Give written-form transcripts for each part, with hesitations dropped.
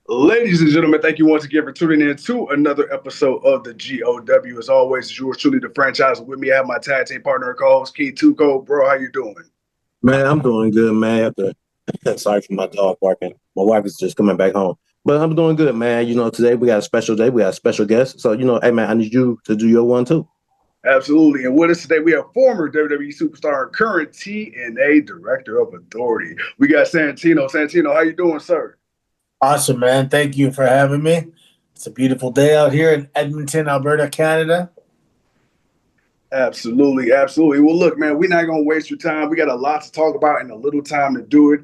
Ladies and gentlemen, thank you once again for tuning in to another episode of the GOW. As always, yours truly, the franchise. With me, I have my tag team partner and co-host, Key Tuco. Bro, how you doing? Man, I'm doing good, man. Sorry for my dog barking. My wife is just coming back home. But I'm doing good, man. Today we got a special day. We got a special guest. So, hey, man, I need you to do your one, too. Absolutely. And with us today, we have former WWE Superstar and current TNA Director of Authority. We got Santino. Santino, how you doing, sir? Awesome, man. Thank you for having me. It's a beautiful day out here in Edmonton, Alberta, Canada. Absolutely, absolutely. Well, look, man, we're not going to waste your time. We got a lot to talk about and a little time to do it.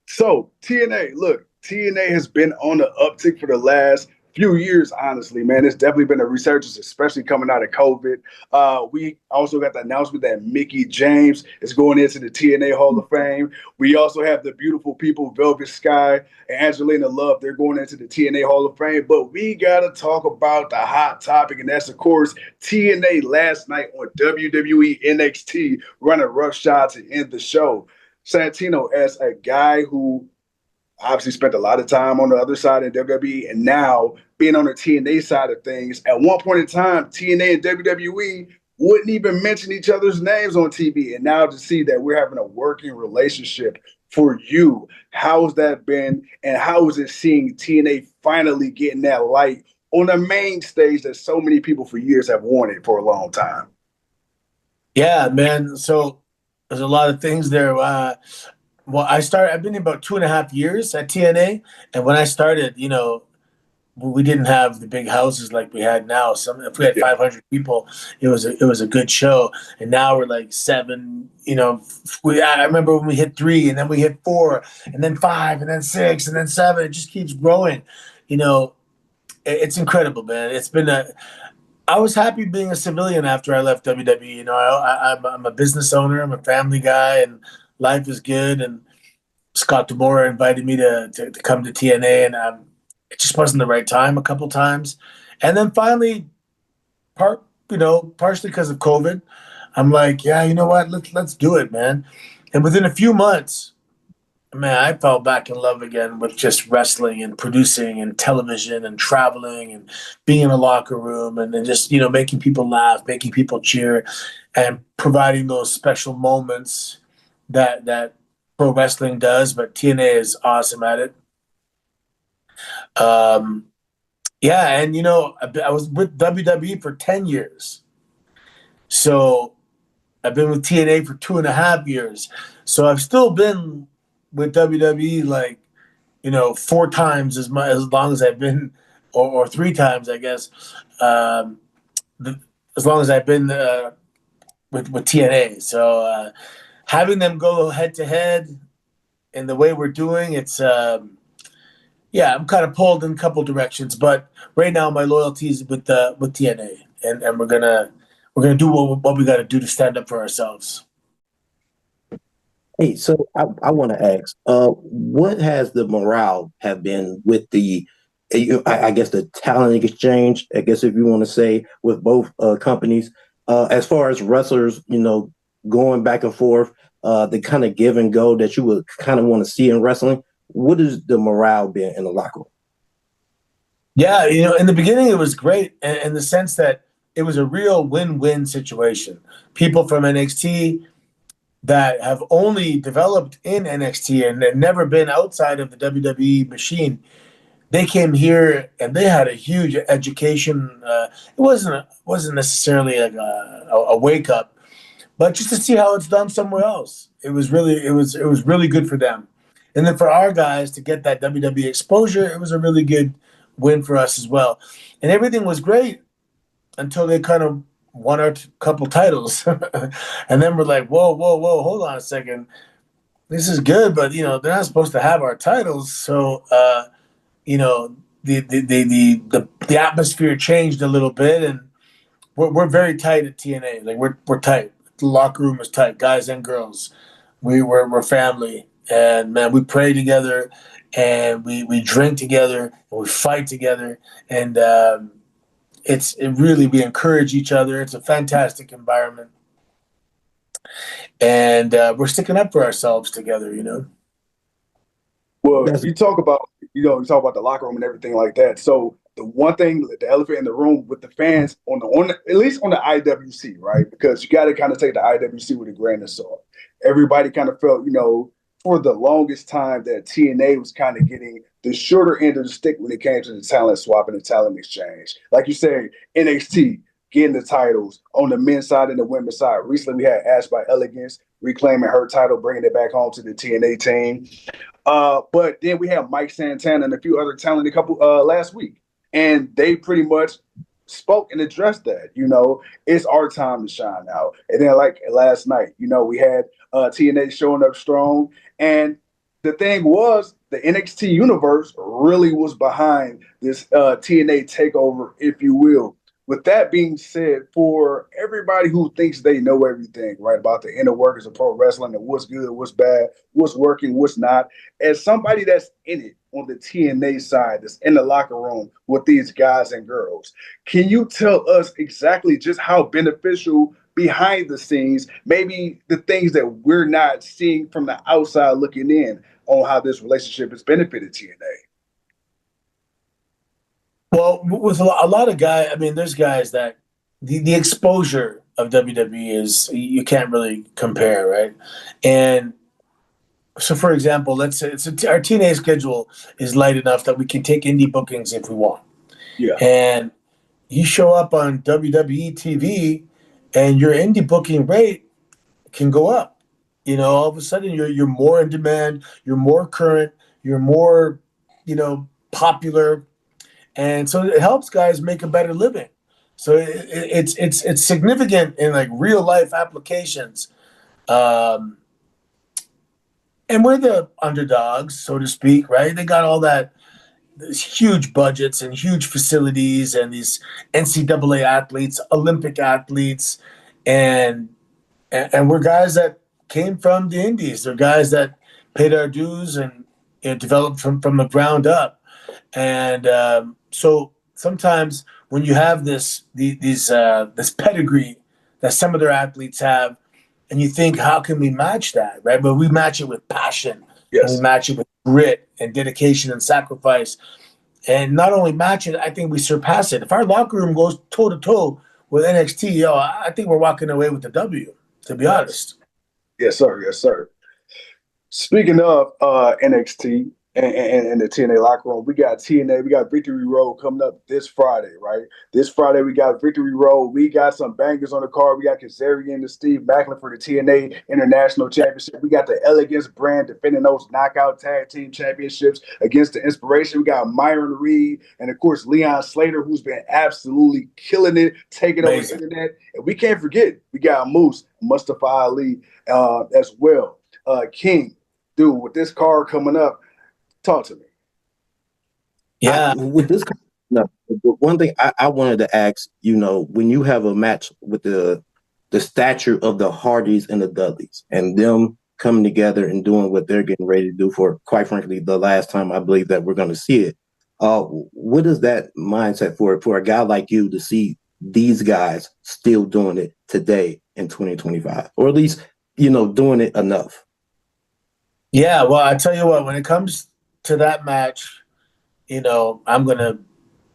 So, TNA, look, TNA has been on the uptick for the last few years, honestly, man. It's definitely been a resurgence, especially coming out of COVID. We also got the announcement that Mickie James is going into the TNA Hall of Fame. We also have the beautiful people, Velvet Sky and Angelina Love. They're going into the TNA Hall of Fame. But we got to talk about the hot topic, and that's, of course, TNA last night on WWE NXT running roughshod to end the show. Santino, as a guy who obviously spent a lot of time on the other side of WWE and now being on the TNA side of things, at one point in time, TNA and WWE wouldn't even mention each other's names on TV. And now to see that we're having a working relationship for you, how's that been? And how is it seeing TNA finally getting that light on the main stage that so many people for years have wanted for a long time? Yeah, man. So there's a lot of things there. I've been in about 2.5 years at TNA. And when I started, we didn't have the big houses like we had now. If we had 500 people, it was a good show. And now we're like 7. I remember when we hit 3, and then we hit 4, and then 5, and then 6, and then 7. It just keeps growing. It's incredible, man. I was happy being a civilian after I left WWE. I'm a business owner. I'm a family guy, and life is good. And Scott Demore invited me to come to TNA, and it just wasn't the right time a couple times. And then finally, partially because of COVID, I'm like, yeah, you know what? Let's do it, man. And within a few months, man, I fell back in love again with just wrestling and producing and television and traveling and being in a locker room and just, making people laugh, making people cheer, and providing those special moments that pro wrestling does. But TNA is awesome at it. Yeah, and I was with WWE for 10 years. So I've been with TNA for 2.5 years. So I've still been with WWE 4 times as long as I've been, or 3 times, I guess, as long as I've been with TNA. So having them go head to head in the way we're doing, it's I'm kind of pulled in a couple directions, but right now my loyalty is with TNA, and we're gonna do what we got to do to stand up for ourselves. Hey, so I want to ask, what has the morale have been with I guess the talent exchange, I guess if you want to say, with both companies, as far as wrestlers, going back and forth, the kind of give and go that you would kind of want to see in wrestling. What has the morale been in the locker room? Yeah, in the beginning it was great in the sense that it was a real win-win situation. People from NXT that have only developed in NXT and have never been outside of the WWE machine, they came here and they had a huge education. It wasn't necessarily like a wake up, but just to see how it's done somewhere else. It was really good for them. And then for our guys to get that WWE exposure, it was a really good win for us as well. And everything was great until they kind of won our couple titles. And then we're like, whoa, hold on a second. This is good, but they're not supposed to have our titles. So the atmosphere changed a little bit, and we're very tight at TNA. Like we're tight. The locker room is tight, guys and girls. We're family, and man, we pray together, and we drink together, and we fight together, and we encourage each other. It's a fantastic environment, and we're sticking up for ourselves together. Well, you talk about, you talk about the locker room and everything like that. So the one thing, the elephant in the room with the fans at least on the IWC, right? Because you got to kind of take the IWC with a grain of salt. Everybody kind of felt, for the longest time that TNA was kind of getting the shorter end of the stick when it came to the talent swap and the talent exchange. Like you said, NXT getting the titles on the men's side and the women's side. Recently, we had Ash by Elegance reclaiming her title, bringing it back home to the TNA team. But then we have Mike Santana and a few other talent a couple last week, and they pretty much spoke and addressed that. It's our time to shine now. And then like last night, we had TNA showing up strong, and the thing was the NXT universe really was behind this TNA takeover, if you will. With that being said, for everybody who thinks they know everything, right, about the inner workings of pro wrestling and what's good, what's bad, what's working, what's not, as somebody that's in it on the TNA side, that's in the locker room with these guys and girls, can you tell us exactly just how beneficial behind the scenes, maybe the things that we're not seeing from the outside looking in on how this relationship has benefited TNA? Well, with a lot of guys, I mean, there's guys that the exposure of WWE is, you can't really compare, right? And so, for example, let's say our TNA schedule is light enough that we can take indie bookings if we want. Yeah. And you show up on WWE TV, and your indie booking rate can go up. All of a sudden you're more in demand, you're more current, you're more, popular. And so it helps guys make a better living. So it's significant in like real life applications. And we're the underdogs, so to speak, right? They got all these huge budgets and huge facilities and these NCAA athletes, Olympic athletes, and we're guys that came from the indies. They're guys that paid our dues and developed from the ground up. And so sometimes when you have this pedigree that some of their athletes have, and you think, how can we match that, right? But we match it with passion. Yes. And we match it with grit and dedication and sacrifice. And not only match it, I think we surpass it. If our locker room goes toe-to-toe with NXT, I think we're walking away with the W, to be honest. Yes, sir. Yes, sir. Speaking of NXT and the TNA locker room, we got Victory Road coming up this Friday, right? This Friday, we got Victory Road. We got some bangers on the card. We got Kazarian and Steve Macklin for the TNA International Championship. We got the Elegance brand defending those knockout tag team championships against the Inspiration. We got Myron Reed and, of course, Leon Slater, who's been absolutely killing it, taking over the internet. And we can't forget, we got Moose, Mustafa Ali as well. King, dude, with this card coming up, talk to me. Yeah. With this, one thing I wanted to ask, when you have a match with the stature of the Hardys and the Dudleys, and them coming together and doing what they're getting ready to do for, quite frankly, the last time I believe that we're going to see it. What is that mindset for a guy like you to see these guys still doing it today in 2025, or at least, doing it enough? Yeah, well, I tell you what, when it comes to that match, I'm going to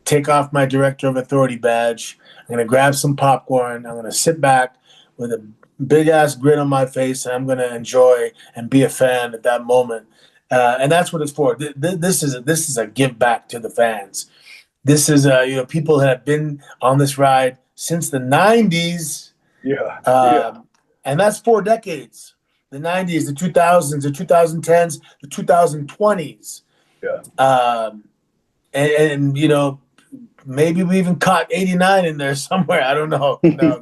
take off my Director of Authority badge. I'm going to grab some popcorn. I'm going to sit back with a big-ass grin on my face, and I'm going to enjoy and be a fan at that moment. And that's what it's for. This is a give back to the fans. This is, people that have been on this ride since the 90s. Yeah. And that's 4 decades. The 90s, the 2000s, the 2010s, the 2020s. Yeah. And maybe we even caught 89 in there somewhere. I don't know. No,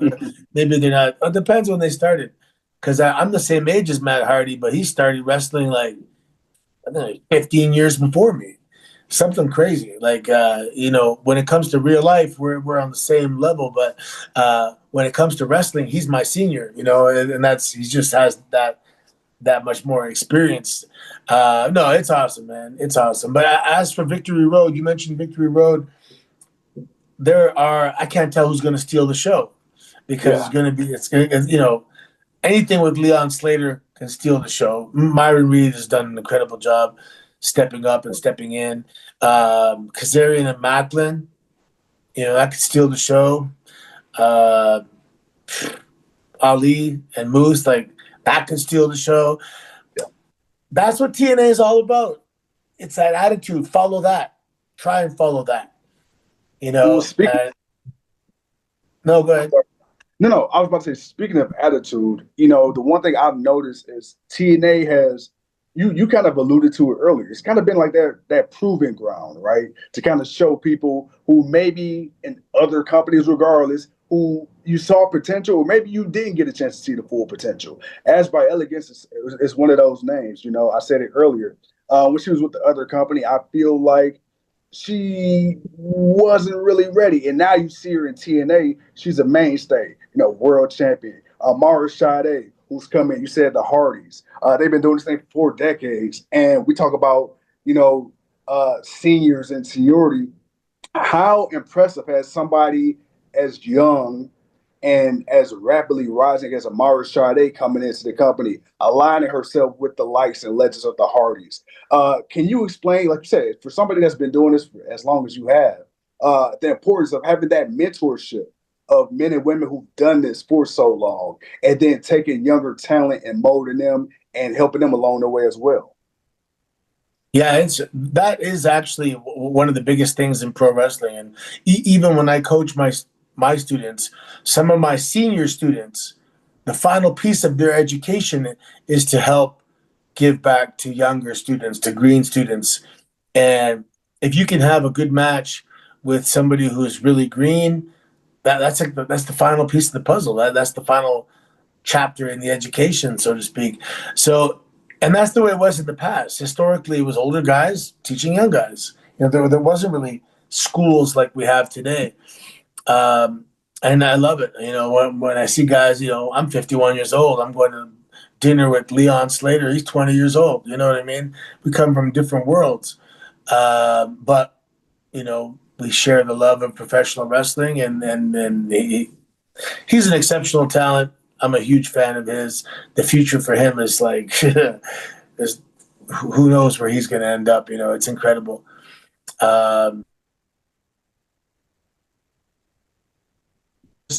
maybe they're not. It depends when they started. Because I'm the same age as Matt Hardy, but he started wrestling like, I don't know, 15 years before me. Something crazy. Like, when it comes to real life, we're on the same level. But when it comes to wrestling, he's my senior, and he just has that much more experience. No, it's awesome, man. It's awesome. But as for Victory Road, you mentioned Victory Road. I can't tell who's going to steal the show, because it's going to be, anything with Leon Slater can steal the show. Myron Reed has done an incredible job. stepping up and stepping in. Kazarian and Macklin, that could steal the show. Ali and Moose, like that could steal the show. That's what TNA is all about. It's that attitude. Follow that. Try and follow that. Well, No, go ahead. No, I was about to say, speaking of attitude, the one thing I've noticed is TNA has, you kind of alluded to it earlier. It's kind of been like that proving ground, right? To kind of show people who maybe in other companies, regardless, who you saw potential, or maybe you didn't get a chance to see the full potential. As by Elegance is one of those names. I said it earlier. When she was with the other company, I feel like she wasn't really ready. And now you see her in TNA, she's a mainstay, world champion. Mara Sade, who's coming, you said the Hardys. They've been doing this thing for 4 decades. And we talk about, seniors and seniority. How impressive has somebody as young and as rapidly rising as Amara Sade coming into the company, aligning herself with the likes and legends of the Hardys. Can you explain, like you said, for somebody that's been doing this for as long as you have, the importance of having that mentorship of men and women who've done this for so long, and then taking younger talent and molding them and helping them along the way as well? Yeah, that is actually one of the biggest things in pro wrestling. And even when I coach my students, some of my senior students, the final piece of their education is to help give back to younger students, to green students. And if you can have a good match with somebody who's really green, that's the final piece of the puzzle. That's the final chapter in the education, so to speak. So, and that's the way it was in the past. Historically, it was older guys teaching young guys. There wasn't really schools like we have today. And I love it. When I see guys, I'm 51 years old. I'm going to dinner with Leon Slater. He's 20 years old. You know what I mean? We come from different worlds. But, we share the love of professional wrestling, and he's an exceptional talent. I'm a huge fan of his. The future for him is like, who knows where he's going to end up. It's incredible. In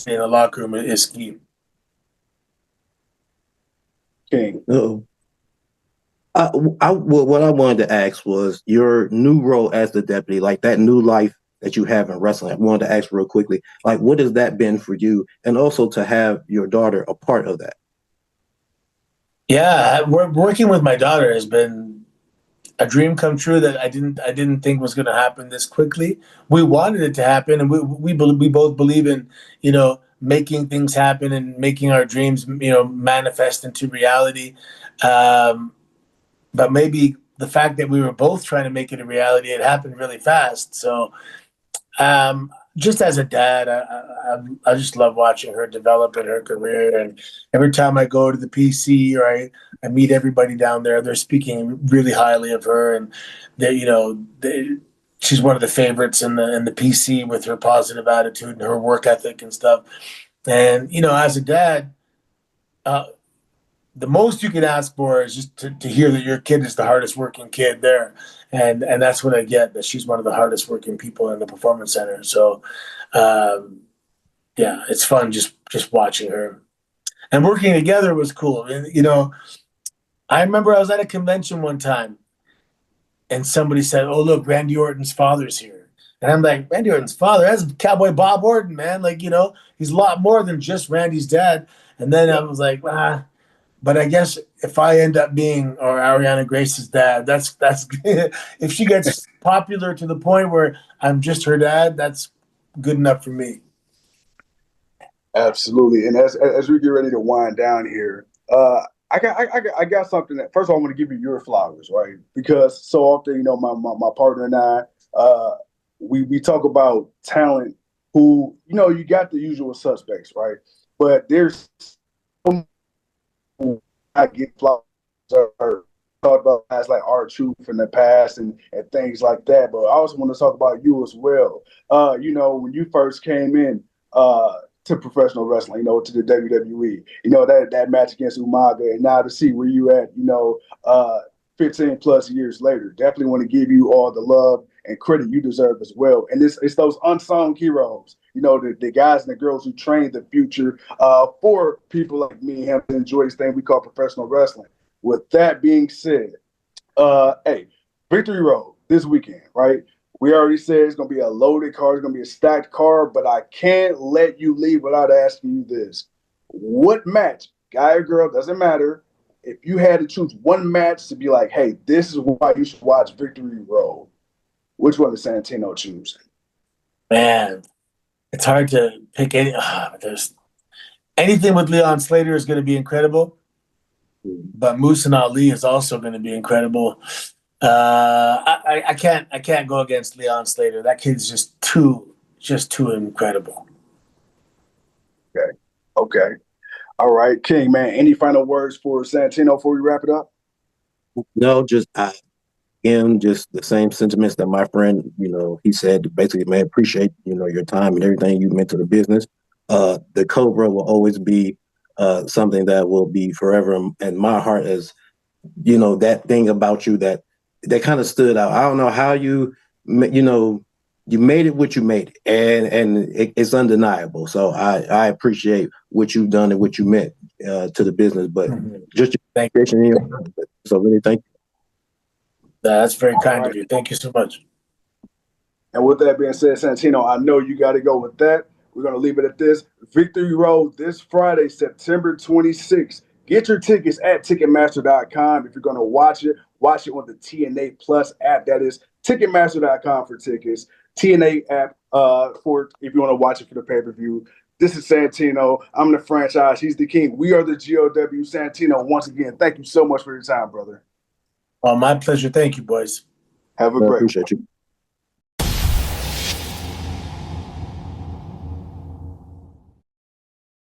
the locker room is key. King. What I wanted to ask was your new role as the deputy, like that new life that you have in wrestling. I wanted to ask real quickly, like, what has that been for you? And also to have your daughter a part of that. Yeah, working with my daughter has been a dream come true that I didn't think was going to happen this quickly. We wanted it to happen, and we both believe in, making things happen and making our dreams, manifest into reality. But maybe the fact that we were both trying to make it a reality, it happened really fast. So, just as a dad, I just love watching her develop in her career. And every time I go to the PC or I meet everybody down there, they're speaking really highly of her, and she's one of the favorites in the PC with her positive attitude and her work ethic and stuff. And as a dad, the most you can ask for is just to hear that your kid is the hardest working kid there. And that's what I get, that she's one of the hardest working people in the performance center. So, yeah, it's fun just watching her. And working together was cool. And, I remember I was at a convention one time and somebody said, "Oh, look, Randy Orton's father's here." And I'm like, Randy Orton's father? That's Cowboy Bob Orton, man. Like, he's a lot more than just Randy's dad. And then I was like, but I guess if I end up being or Ariana Grace's dad, that's if she gets popular to the point where I'm just her dad, that's good enough for me. Absolutely. And as we get ready to wind down here, I got something that, first of all, I want to give you your flowers, right? Because so often, my partner and I, we talk about talent who, you got the usual suspects, right? But there's I get flowers or talk about guys like R-Truth in the past and things like that. But I also want to talk about you as well. When you first came in to professional wrestling, to the WWE, that match against Umaga, and now to see where you at, 15 plus years later. Definitely want to give you all the love and credit you deserve as well. And it's those unsung heroes, you know, the guys and the girls who train the future for people like me and him to enjoy this thing we call professional wrestling. With that being said, hey, Victory Road this weekend, right? We already said it's going to be a loaded card, it's going to be a stacked card, but I can't let you leave without asking you this. What match, guy or girl, doesn't matter, if you had to choose one match to be like, hey, this is why you should watch Victory Road, which one does Santino choose? Man, it's hard to pick any. There's anything with Leon Slater is going to be incredible, but Moose and Ali is also going to be incredible. I can't go against Leon Slater. That kid's just too incredible. Okay. All right, King, man, any final words for Santino before we wrap it up? No, just just the same sentiments that my friend, he said. Basically, man, appreciate your time and everything you meant to the business. The Cobra will always be something that will be forever in my heart, as that thing about you that kind of stood out. I don't know how you made it what you made it, and it's undeniable. So I appreciate what you've done and what you meant to the business. But just your Thank you. So really, thank you. That's very kind of you. Thank you so much. And with that being said, Santino, I know you got to go with that. We're going to leave it at this. Victory Road this Friday, September 26th. Get your tickets at Ticketmaster.com. If you're going to watch it on the TNA Plus app. That is Ticketmaster.com for tickets. TNA app for if you want to watch it for the pay-per-view. This is Santino. I'm the franchise. He's the king. We are the GOW. Santino, once again, thank you so much for your time, brother. My pleasure. Thank you, boys. Have a great one. Appreciate you.